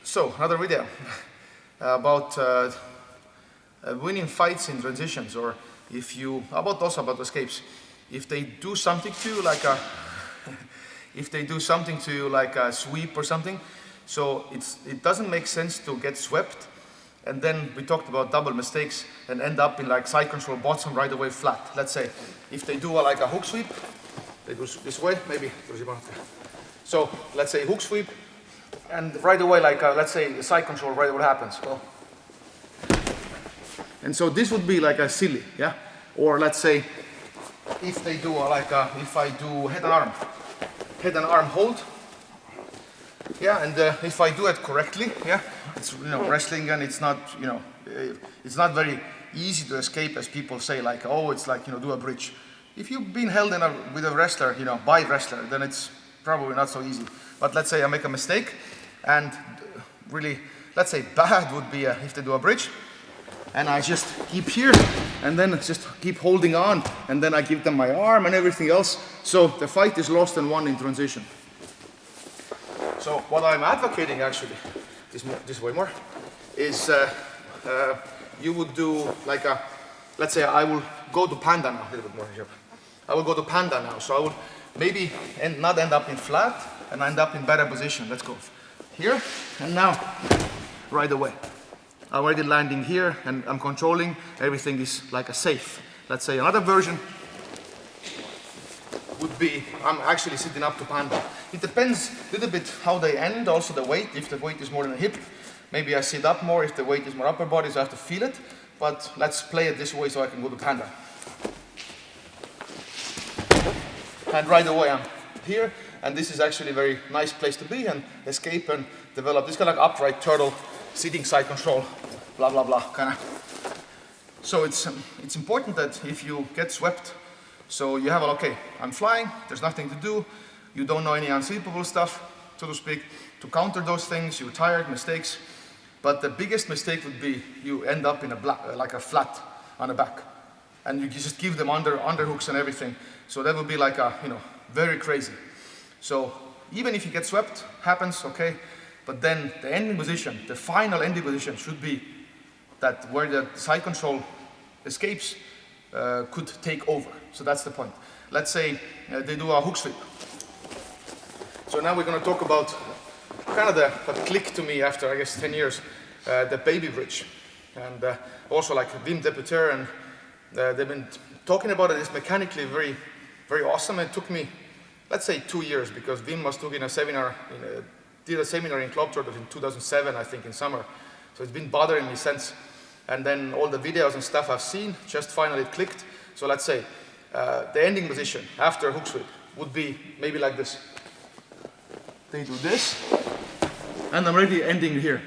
So, another video about winning fights in transitions, or if you, also about escapes. If they do something to you like a, if they do something to you like a sweep or something, so it doesn't make sense to get swept, and then we talked about double mistakes and end up in like side control bottom right away flat. Let's say if they do like a hook sweep, they do this way, maybe. So let's say hook sweep, and right away, like let's say side control, right away what happens? Well, and so this would be like a silly, yeah? Or let's say if they do like if I do head and arm hold, yeah, and if I do it correctly, yeah, it's wrestling, and it's not it's not very easy to escape, as people say, like, oh, it's like do a bridge. If you've been held in with a wrestler, by a wrestler, then it's probably not so easy. But let's say I make a mistake, and really, let's say bad would be if they do a bridge, and I just keep here, and then just keep holding on, and then I give them my arm and everything else. So the fight is lost and won in transition. So what I'm advocating actually, this way more, is you would do like a, let's say I will go to panda now, a little bit more here. I will go to panda now, so I will maybe not end up in flat and end up in better position. Let's go here, and now right away. I'm already landing here, and I'm controlling. Everything is like a safe. Let's say another version would be I'm actually sitting up to panda. It depends a little bit how they end, also the weight. If the weight is more than a hip, maybe I sit up more. If the weight is more upper body, so I have to feel it. But let's play it this way so I can go to panda. And right away I'm here, and this is actually a very nice place to be and escape and develop. This kind of like upright turtle, sitting side control, blah blah blah kind of. So it's important that if you get swept, so you have okay, I'm flying, there's nothing to do, you don't know any unsweepable stuff, so to speak. To counter those things, you're tired, mistakes. But the biggest mistake would be you end up in like a flat on the back, and you just give them underhooks and everything. So that would be like a very crazy. So even if you get swept, happens, okay. But then the ending position, the final ending position, should be that where the side control escapes could take over. So that's the point. Let's say they do a hook sweep. So now we're going to talk about kind of what clicked to me after, I guess, 10 years, the baby bridge. And also like Wim Deputeur, and they've been talking about it. It's mechanically very, very awesome. It took me, let's say, 2 years, because Wim was doing a seminar, did a seminar in Globetrotters in 2007, I think, in summer. So it's been bothering me since. And then all the videos and stuff I've seen, just finally it clicked. So let's say the ending position after a hook sweep would be maybe like this. They do this, and I'm already ending here.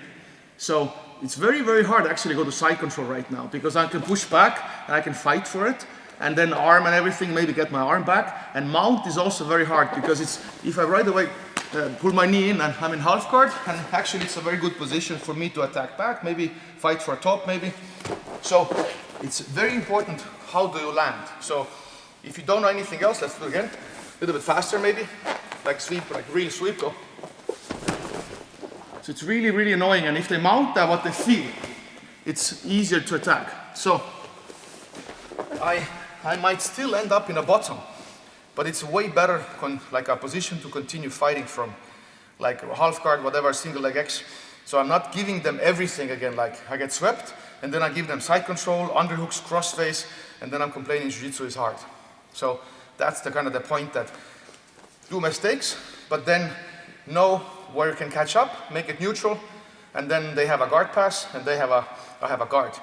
So it's very, very hard to actually go to side control right now, because I can push back and I can fight for it, and then arm and everything, maybe get my arm back. And mount is also very hard, because it's, if I right away pull my knee in and I'm in half guard, and actually it's a very good position for me to attack back, maybe fight for a top maybe. So it's very important how do you land. So if you don't know anything else, let's do it again. A little bit faster maybe, like sweep, like real sweep, go. So it's really, really annoying, and if they mount that, what they feel, it's easier to attack. So I might still end up in a bottom, but it's way better, like a position to continue fighting from, like half guard, whatever, single leg X. So I'm not giving them everything again, like I get swept, and then I give them side control, underhooks, cross face, and then I'm complaining Jiu-Jitsu is hard. So that's the kind of the point, that do mistakes, but then know where you can catch up, make it neutral, and then they have a guard pass, and I have a guard.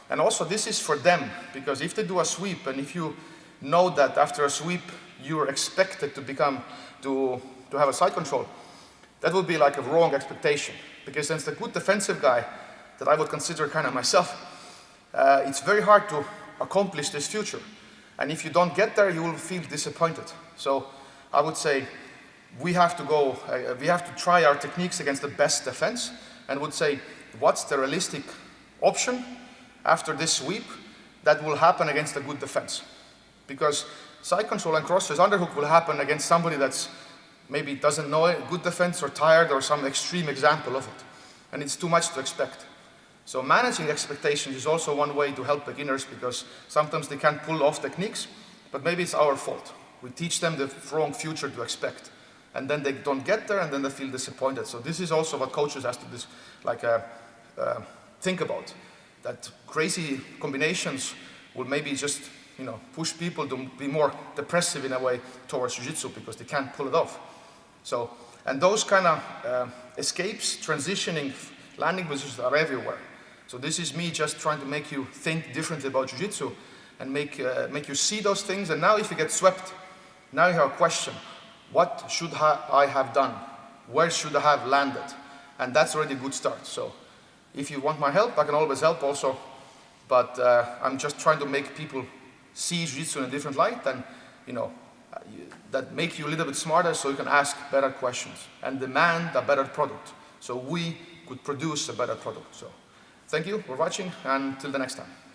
And also this is for them, because if they do a sweep, and if you know that after a sweep you're expected to have a side control, that would be like a wrong expectation. Because since the good defensive guy that I would consider kind of myself, it's very hard to accomplish this future. And if you don't get there, you will feel disappointed. So I would say we have to try our techniques against the best defense, and would say, what's the realistic option after this sweep that will happen against a good defense? Because side control and crossface underhook will happen against somebody that's maybe doesn't know a good defense or tired or some extreme example of it. And it's too much to expect. So managing expectations is also one way to help beginners, because sometimes they can't pull off techniques, but maybe it's our fault. We teach them the wrong future to expect. And then they don't get there, and then they feel disappointed. So this is also what coaches have to think about. That crazy combinations will maybe just push people to be more depressive in a way towards jiu-jitsu because they can't pull it off. So, and those kind of escapes, transitioning, landing positions are everywhere. So this is me just trying to make you think differently about jiu-jitsu and make you see those things. And now if you get swept, now you have a question. What should I have done? Where should I have landed? And that's already a good start. So if you want my help, I can always help also. But I'm just trying to make people see jiu-jitsu in a different light, and that make you a little bit smarter, so you can ask better questions and demand a better product. So we could produce a better product. So thank you for watching, and till the next time.